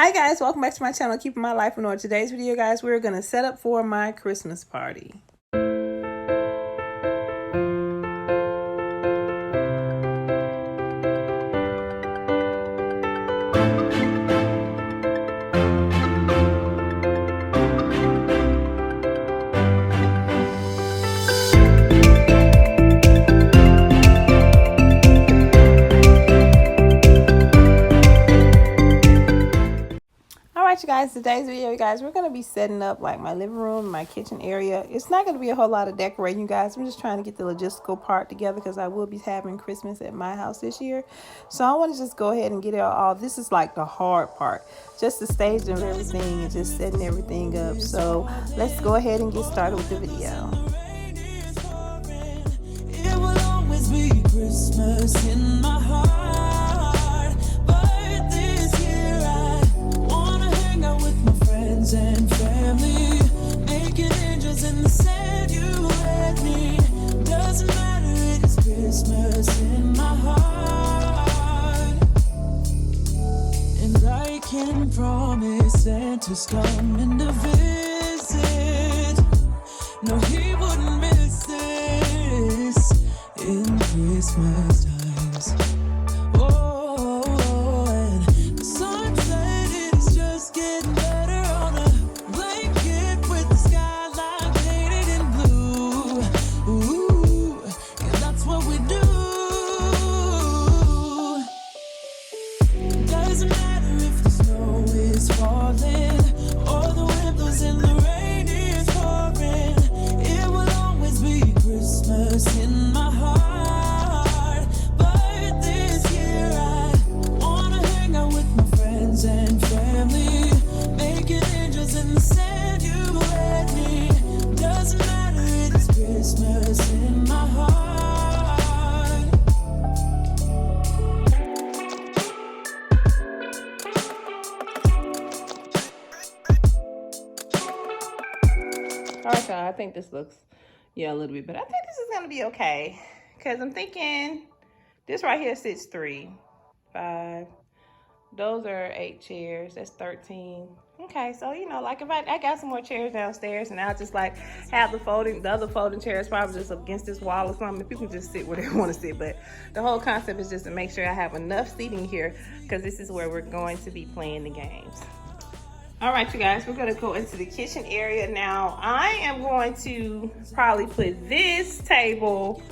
Hi guys, welcome back to my channel, Keeping My Life in Order. Today's video, guys, we're going to set up for my Christmas party. Alright, you guys, today's video, you guys, we're going to be setting up like my living room, my kitchen area. It's not going to be a whole lot of decorating, you guys. I'm just trying to get the logistical part together because I will be having Christmas at my house this year. So I want to just go ahead and get it all. This is like the hard part, just the staging of everything and just setting everything up. So let's go ahead and get started with the video. It will always be Christmas in my heart, but this year I wanna hang out with my friends and family, making angels in the sand. You and me, doesn't matter, it is Christmas in my heart, and I can promise Santa's coming to visit. No, he wouldn't miss this in Christmas times. Oh, and the sunset is just getting better on a blanket with the skyline painted in blue. Ooh, and that's what we do. Doesn't matter if the snow is falling or the wind blows and the rain is pouring. It will always be Christmas in my heart, but this year I wanna hang out with my friends and family, making angels in the sand. You and me, doesn't matter, it is Christmas in my heart. Alright, y'all, I think this looks, a little bit, but I think this is going to be okay. Because I'm thinking this right here sits 3, 5. Those are 8 chairs. That's 13. Okay, so, like if I got some more chairs downstairs and I'll just like have the other folding chairs probably just against this wall or something. People can just sit where they want to sit. But the whole concept is just to make sure I have enough seating here because this is where we're going to be playing the games. All right, you guys, we're gonna go into the kitchen area now. I am going to probably put this table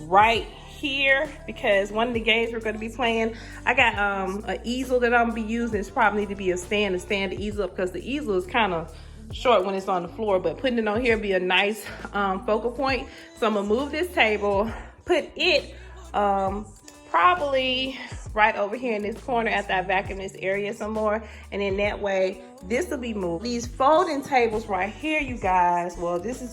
right here because one of the games we're gonna be playing, I got an easel that I'm gonna be using. It's probably need to be a stand to stand the easel up because the easel is kind of short when it's on the floor, but putting it on here be a nice focal point. So I'm gonna move this table, put it probably right over here in this corner after I vacuum this area some more, and then that way this will be moved. These folding tables right here, you guys, well, this is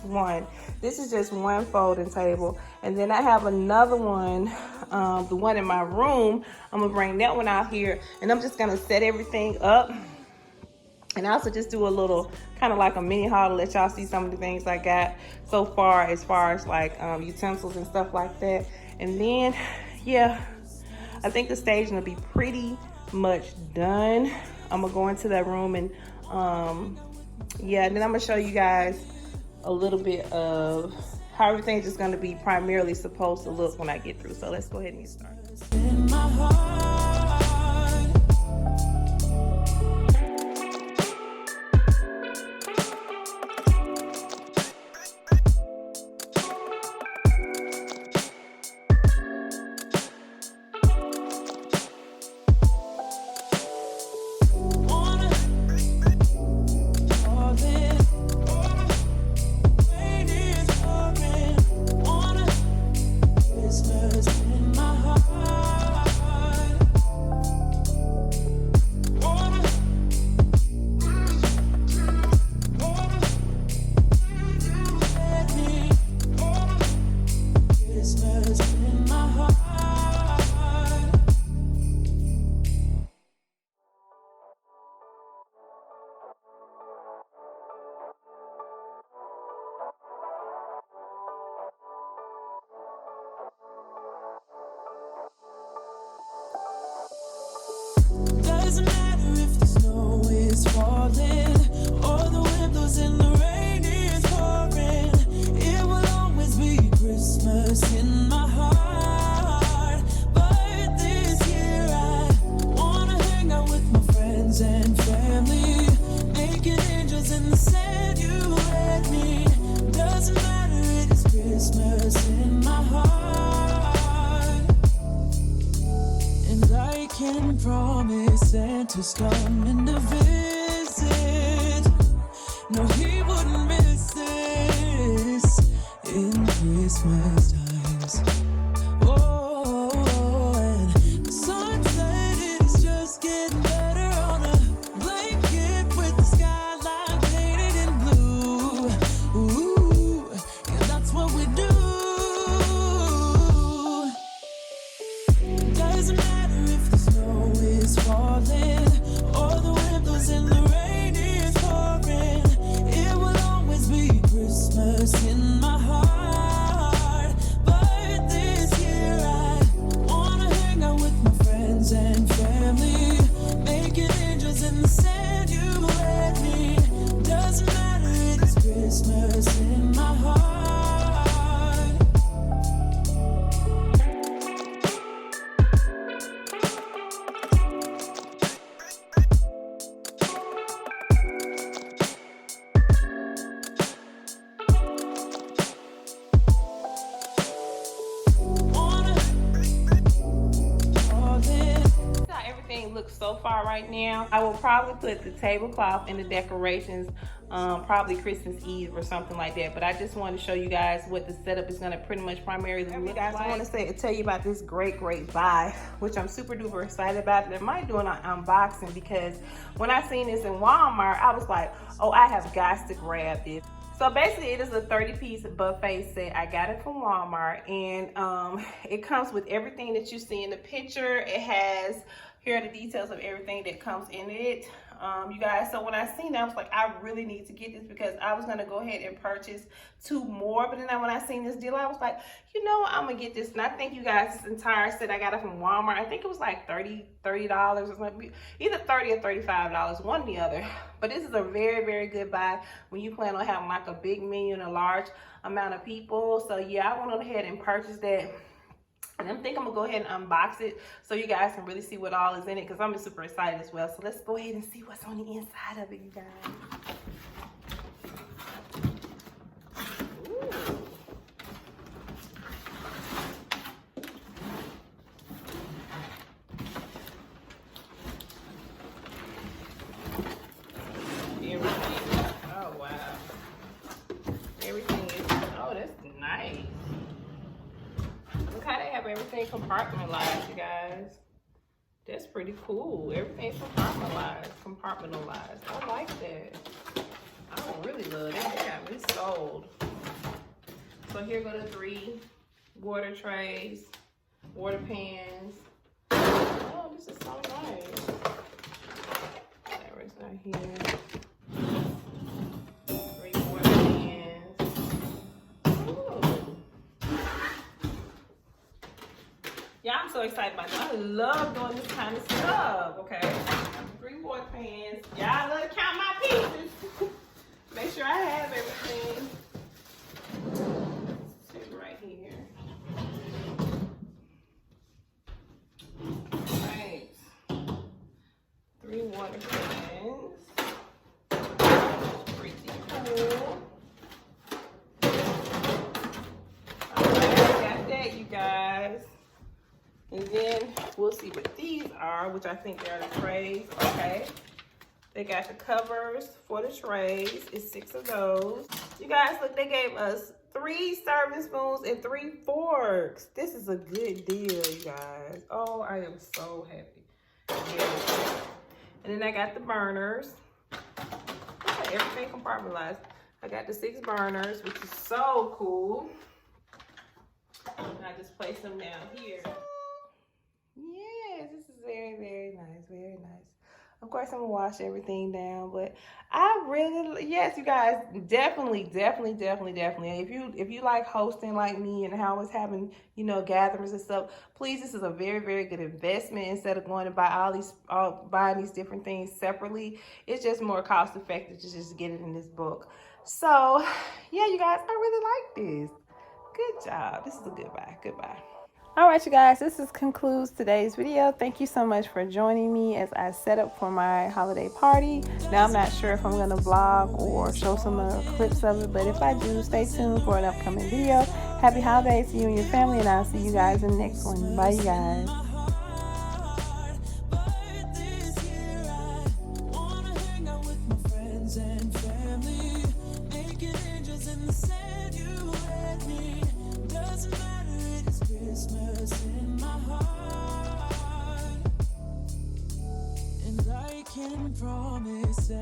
just one folding table, and then I have another one, the one in my room. I'm gonna bring that one out here and I'm just gonna set everything up, and I also just do a little kind of like a mini haul to let y'all see some of the things I got so far as like utensils and stuff like that. And then I think the staging will be pretty much done. I'm gonna go into that room and and then I'm gonna show you guys a little bit of how everything's just gonna be primarily supposed to look when I get through. So let's go ahead and get started. In my heart. Christmas in my heart. Doesn't matter, it is Christmas in my heart. And I can promise Santa's coming to visit. No, he wouldn't miss this in Christmas times. Oh, and the sun said it's just getting better on a blanket with the skyline painted in blue. Ooh, yeah, that's what we do. Doesn't matter if the snow is falling or the wind blows and the rain is pouring. It will always be Christmas in my heart. But this year I wanna hang out with my friends and family, making angels in the sand you let me. Doesn't matter, it is Christmas in my heart. Looks so far right now. I will probably put the tablecloth and the decorations probably Christmas Eve or something like that, but I just want to show you guys what the setup is going to pretty much primarily look like. I want to tell you about this great buy, which I'm super duper excited about. I might do an unboxing because when I seen this in Walmart, I was like, oh, I have got to grab this. So basically it is a 30-piece buffet set. I got it from Walmart, and it comes with everything that you see in the picture. It has, here are the details of everything that comes in it. You guys, so when I seen it, I was like, I really need to get this because I was gonna go ahead and purchase 2 more. But then when I seen this deal, I was like, you know, I'm gonna get this. And I think you guys, this entire set, I got it from Walmart. I think it was like $30 or something, either $30 or $35, one or the other. But this is a very, very good buy when you plan on having like a big menu and a large amount of people. So yeah, I went on ahead and purchased that. And I think I'm gonna go ahead and unbox it so you guys can really see what all is in it because I'm super excited as well. So let's go ahead and see what's on the inside of it, you guys. Ooh. Everything. Oh wow. Everything is, oh, that's nice. Look how they have everything compartmentalized, you guys. That's pretty cool. Everything's compartmentalized. I like that. I really love that. They got me sold. So here go the 3 water trays, water pans. Oh, this is so nice. There is not here. 3 water pans. Ooh. Yeah, I'm so excited about this. I love doing this kind of stuff, okay? 3 water pans. Y'all love to count my pieces. Make sure I have everything. Sit right here. Right. 3 water pans. Pretty cool. Alright, got that, you guys. And then we'll see what these are, which I think they're the trays. Okay. They got the covers for the trays. It's 6 of those. You guys, look, they gave us 3 serving spoons and 3 forks. This is a good deal, you guys. Oh, I am so happy. Yeah. And then I got the burners. Everything compartmentalized. I got the 6 burners, which is so cool. And I just place them down here. Yes, this is very, very nice, very nice. Of course, I'm gonna wash everything down, but I really, yes, you guys, definitely. If you like hosting like me and how it's having, you know, gatherings and stuff, please, this is a very, very good investment. Instead of going to buy buying these different things separately, it's just more cost effective to just get it in this book. So, yeah, you guys, I really like this. Good job. This is a good buy. Good buy. All right, you guys, concludes today's video. Thank you so much for joining me as I set up for my holiday party. Now, I'm not sure if I'm going to vlog or show some clips of it, but if I do, stay tuned for an upcoming video. Happy holidays to you and your family, and I'll see you guys in the next one. Bye, you guys. And family, naked angels in the sand, you and me. Doesn't matter, it is Christmas in my heart, and I can promise that